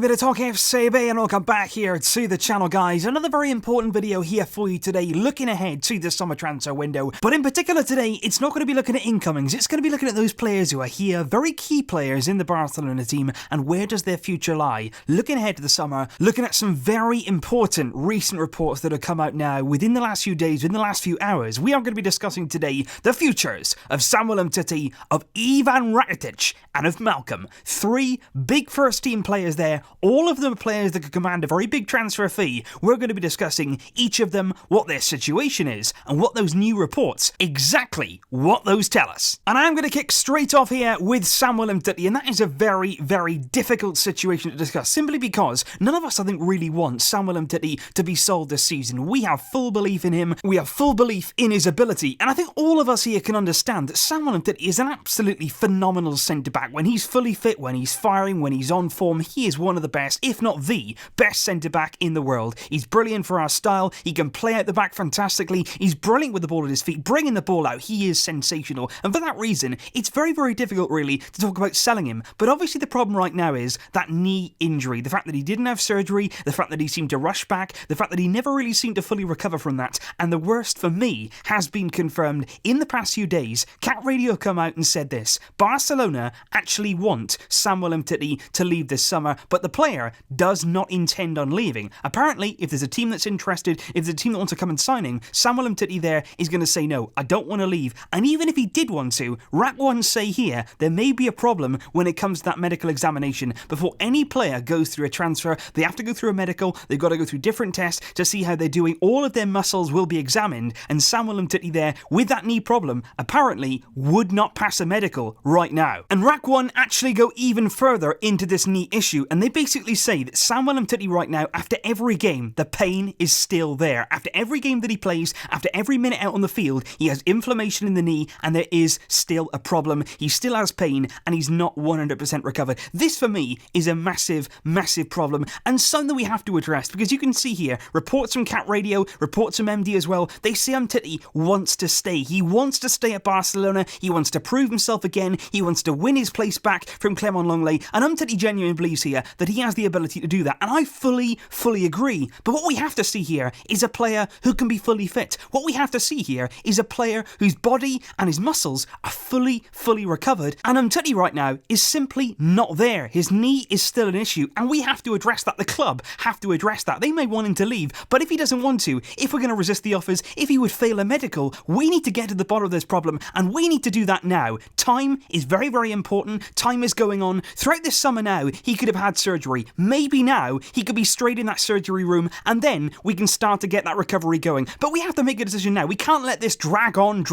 bit of TalkFCB and welcome back here to the channel, guys. Another very important video here for you today, looking ahead to the summer transfer window. But in particular today, it's not going to be looking at incomings, it's going to be looking at those players who are here, very key players in the Barcelona team, and where does their future lie. Looking ahead to the summer, looking at some very important recent reports that have come out now within the last few days, within the last few hours. We are going to be discussing today the futures of Samuel Umtiti, of Ivan Rakitic, and of Malcom. Three big first team players there. All of them are players that could command a very big transfer fee. We're going to be discussing each of them, what their situation is, and what those new reports, exactly what those tell us. And I'm going to kick straight off here with Samuel Umtiti, and that is a very, very difficult situation to discuss, simply because none of us, I think, really want Samuel Umtiti to be sold this season. We have full belief in him, we have full belief in his ability, and I think all of us here can understand that Samuel Umtiti is an absolutely phenomenal centre-back. When he's fully fit, when he's firing, when he's on form, he is one of the best, if not the best centre-back in the world. He's brilliant for our style, he can play out the back fantastically, he's brilliant with the ball at his feet, bringing the ball out, he is sensational, and for that reason, it's very, very difficult really to talk about selling him. But obviously the problem right now is that knee injury, the fact that he didn't have surgery, the fact that he seemed to rush back, the fact that he never really seemed to fully recover from that, and the worst for me has been confirmed in the past few days. Cat Radio come out and said this: Barcelona actually want Samuel Umtiti to leave this summer, but the player does not intend on leaving. Apparently, if there's a team that's interested, if there's a team that wants to come and sign him, Samuel Umtiti there is going to say no, I don't want to leave. And even if he did want to, Rak1 say here, there may be a problem when it comes to that medical examination. Before any player goes through a transfer, they have to go through a medical, they've got to go through different tests to see how they're doing. All of their muscles will be examined, and Samuel Umtiti there, with that knee problem, apparently would not pass a medical right now. And Rak1 actually go even further into this knee issue, and they basically say that Samuel Umtiti right now, after every game, the pain is still there. After every game that he plays, after every minute out on the field, he has inflammation in the knee, and there is still a problem. He still has pain, and he's not 100% recovered. This, for me, is a massive, massive problem, and something that we have to address, because you can see here, reports from Cat Radio, reports from MD as well, they say Umtiti wants to stay. He wants to stay at Barcelona, he wants to prove himself again, he wants to win his place back from Clement Longley, and Umtiti genuinely believes here that he has the ability to do that, and I fully agree. But what we have to see here is a player who can be fully fit. What we have to see here is a player whose body and his muscles are fully recovered, and Umtiti right now is simply not there. His knee is still an issue, and we have to address that. The club have to address that. They may want him to leave, but if he doesn't want to, if we're going to resist the offers, if he would fail a medical, we need to get to the bottom of this problem, and we need to do that now. Time is very, very important. Time is going on. Throughout this summer now, he could have had surgery. Maybe now, he could be straight in that surgery room, and then we can start to get that recovery going. But we have to make a decision now. We can't let this drag on,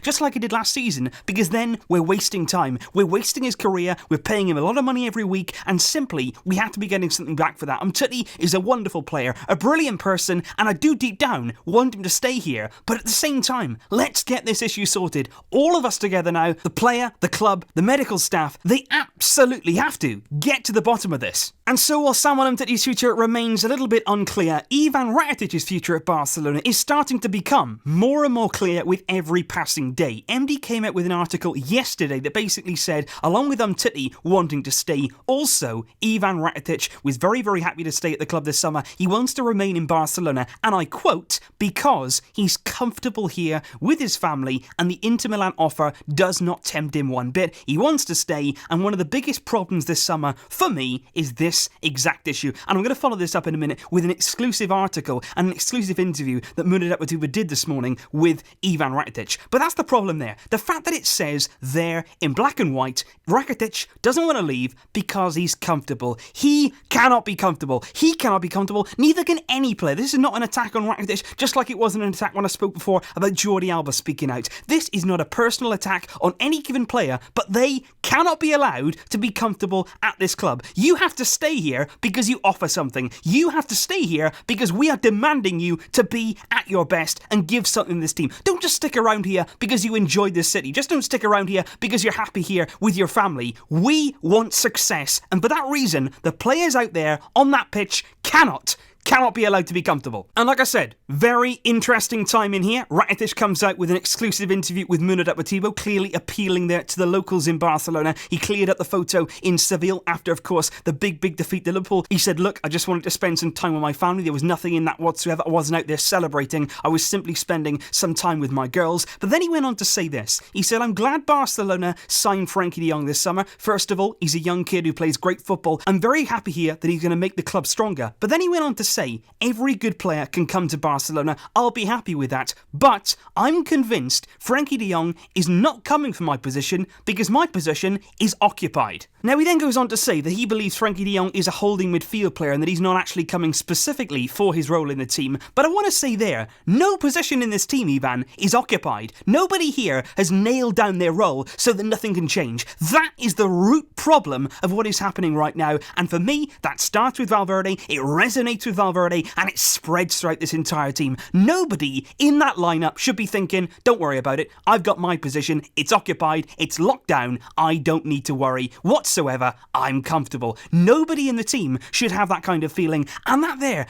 just like it did last season, because then we're wasting time. We're wasting his career, we're paying him a lot of money every week, and simply, we have to be getting something back for that. Umtiti is a wonderful player, a brilliant person, and I do deep down want him to stay here, but at the same time, let's get this issue sorted. All of us together now, the player, the club, the medical staff, they absolutely have to get to the bottom of this. And so while Samuel Umtiti's future remains a little bit unclear, Ivan Rakitic's future at Barcelona is starting to become more and more clear with every passing day. MD came out with an article yesterday that basically said, along with Umtiti wanting to stay, also Ivan Rakitic was very, very happy to stay at the club this summer. He wants to remain in Barcelona, and I quote, because he's comfortable here with his family and the Inter Milan offer does not tempt him one bit. He wants to stay, and one of the biggest problems this summer for me is this exact issue. And I'm going to follow this up in a minute with an exclusive article and an exclusive interview that Munir Abatuba did this morning with Ivan Rakitic. But that's the problem there. The fact that it says there in black and white, Rakitic doesn't want to leave because he's comfortable. He cannot be comfortable. He cannot be comfortable. Neither can any player. This is not an attack on Rakitic, just like it wasn't an attack when I spoke before about Jordi Alba speaking out. This is not a personal attack on any given player, but they cannot be allowed to be comfortable at this club. You have to stay here because you offer something. You have to stay here because we are demanding you to be at your best and give something to this team. Don't just stick around here because you enjoy this city. Just don't stick around here because you're happy here with your family. We want success, and for that reason, the players out there on that pitch cannot cannot be allowed to be comfortable. And like I said, very interesting time in here. Rakitic comes out with an exclusive interview with Mundo Deportivo, clearly appealing there to the locals in Barcelona. He cleared up the photo in Seville after, of course, the big defeat to Liverpool. He said, look, I just wanted to spend some time with my family. There was nothing in that whatsoever. I wasn't out there celebrating. I was simply spending some time with my girls. But then he went on to say this. He said, I'm glad Barcelona signed Frenkie de Jong this summer. First of all, he's a young kid who plays great football. I'm very happy here that he's going to make the club stronger. But then he went on to say, every good player can come to Barcelona. I'll be happy with that. But I'm convinced Frenkie de Jong is not coming for my position because my position is occupied. Now, he then goes on to say that he believes Frenkie de Jong is a holding midfield player and that he's not actually coming specifically for his role in the team. But I want to say there, no position in this team, Ivan, is occupied. Nobody here has nailed down their role so that nothing can change. That is the root problem of what is happening right now. And for me, that starts with Valverde, it resonates with Valverde, and it spreads throughout this entire team. Nobody in that lineup should be thinking, don't worry about it, I've got my position, it's occupied, it's locked down, I don't need to worry whatsoever, I'm comfortable. Nobody in the team should have that kind of feeling, and that there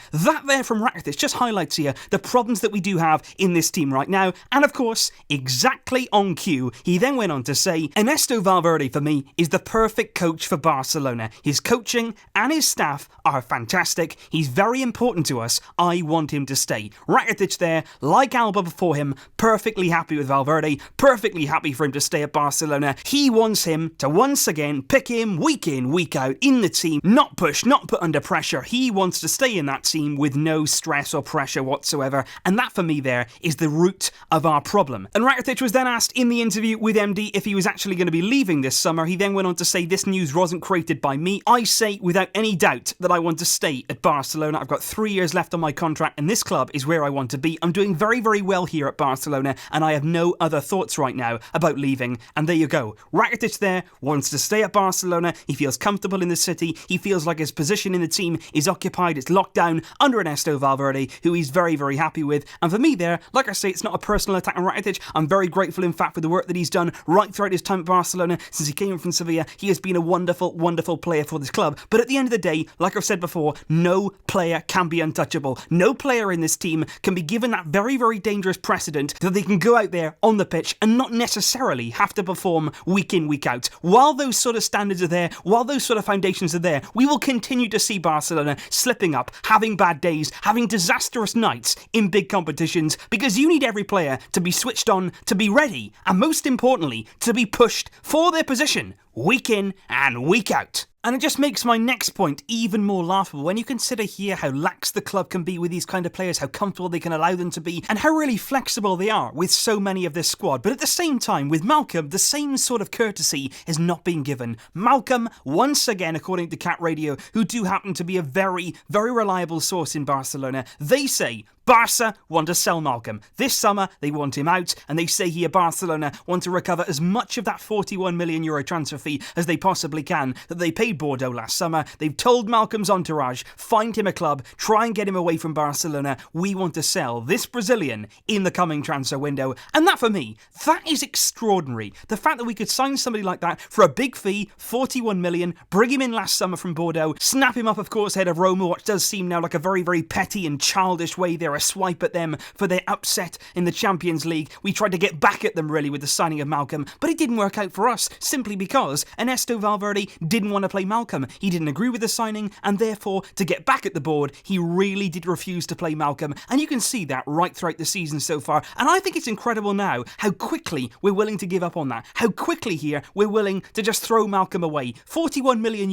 from Rakitic just highlights here the problems that we do have in this team right now. And of course, exactly on cue, he then went on to say, Ernesto Valverde for me is the perfect coach for Barcelona. His coaching and his staff are fantastic. He's very important to us. I want him to stay. Rakitic there, like Alba before him, perfectly happy with Valverde, perfectly happy for him to stay at Barcelona. He wants him to once again pick him week in, week out in the team, not push, not put under pressure. He wants to stay in that team with no stress or pressure whatsoever. And that for me there is the root of our problem. And Rakitic was then asked in the interview with MD if he was actually going to be leaving this summer. He then went on to say, this news wasn't created by me. I say without any doubt that I want to stay at Barcelona. I've got 3 years left on my contract and this club is where I want to be. I'm doing very, very well here at Barcelona and I have no other thoughts right now about leaving. And there you go. Rakitic there wants to stay at Barcelona. He feels comfortable in the city. He feels like his position in the team is occupied. It's locked down under Ernesto Valverde, who he's very, very happy with. And for me there, like I say, it's not a personal attack on Rakitic. I'm very grateful, in fact, for the work that he's done right throughout his time at Barcelona. Since he came from Sevilla, he has been a wonderful, wonderful player for this club. But at the end of the day, like I've said before, no player can be untouchable. No player in this team can be given that very, very dangerous precedent that they can go out there on the pitch and not necessarily have to perform week in, week out. While those sort of standards are there, while those sort of foundations are there, we will continue to see Barcelona slipping up, having bad days, having disastrous nights in big competitions, because you need every player to be switched on, to be ready, and most importantly, to be pushed for their position week in and week out. And it just makes my next point even more laughable when you consider here how lax the club can be with these kind of players, how comfortable they can allow them to be, and how really flexible they are with so many of this squad. But at the same time, with Malcom, the same sort of courtesy has not been given. Malcom, once again, according to Cat Radio, who do happen to be a very, very reliable source in Barcelona, they say Barca want to sell Malcom. This summer, they want him out, and they say here Barcelona want to recover as much of that €41 million transfer fee as they possibly can that they paid Bordeaux last summer. They've told Malcom's entourage, find him a club, try and get him away from Barcelona. We want to sell this Brazilian in the coming transfer window. And that, for me, that is extraordinary. The fact that we could sign somebody like that for a big fee, €41 million, bring him in last summer from Bordeaux, snap him up, of course, ahead of Roma, which does seem now like a very, very petty and childish way there, a swipe at them for their upset in the Champions League. We tried to get back at them, really, with the signing of Malcom, but it didn't work out for us, simply because Ernesto Valverde didn't want to play Malcom. He didn't agree with the signing, and therefore, to get back at the board, he really did refuse to play Malcom, and you can see that right throughout the season so far. And I think it's incredible now how quickly we're willing to give up on that, how quickly here we're willing to just throw Malcom away. €41 million,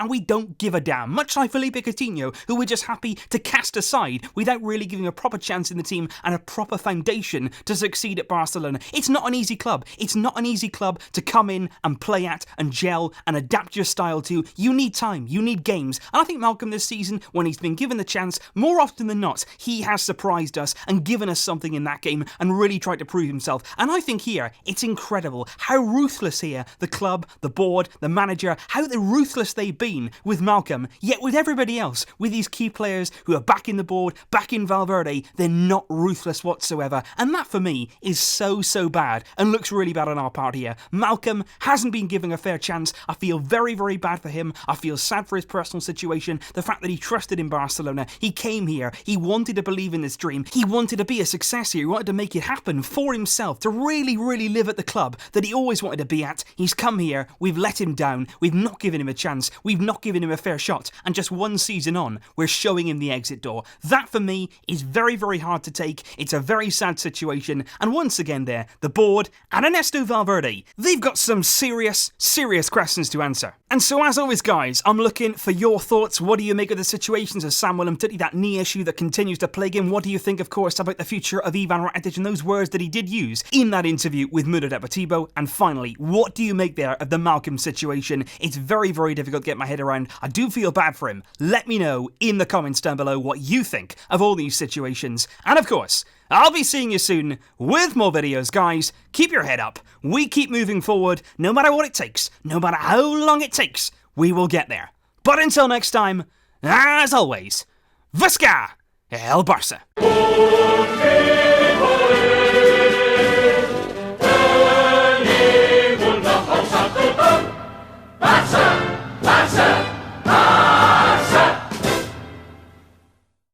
and we don't give a damn, much like Felipe Coutinho, who we're just happy to cast aside without really giving a proper chance in the team and a proper foundation to succeed at Barcelona. It's not an easy club. It's not an easy club to come in and play at and gel and adapt your style to. You need time. You need games. And I think Malcom this season, when he's been given the chance, more often than not, he has surprised us and given us something in that game and really tried to prove himself. And I think here, it's incredible how ruthless here the club, the board, the manager, how ruthless they've been with Malcom, yet with everybody else, with these key players who are back in the board, back in Valverde, they're not ruthless whatsoever. And that, for me, is so, so bad and looks really bad on our part here. Malcom hasn't been given a fair chance. I feel very, very bad sad for him. I feel sad for his personal situation. The fact that he trusted in Barcelona. He came here. He wanted to believe in this dream. He wanted to be a success here. He wanted to make it happen for himself, to really, really live at the club that he always wanted to be at. He's come here. We've let him down. We've not given him a chance. We've not given him a fair shot. And just one season on, we're showing him the exit door. That, for me, is very, very hard to take. It's a very sad situation. And once again there, the board and Ernesto Valverde, they've got some serious, serious questions to answer. And so as always, guys, I'm looking for your thoughts. What do you make of the situations of Samuel Umtiti, that knee issue that continues to plague him? What do you think, of course, about the future of Ivan Rakitic and those words that he did use in that interview with Mundo Deportivo? And finally, what do you make there of the Malcom situation? It's very, very difficult to get my head around. I do feel bad for him. Let me know in the comments down below what you think of all these situations. And of course, I'll be seeing you soon with more videos, guys. Keep your head up. We keep moving forward, no matter what it takes, no matter how long it takes, we will get there. But until next time, as always, Visca El Barça.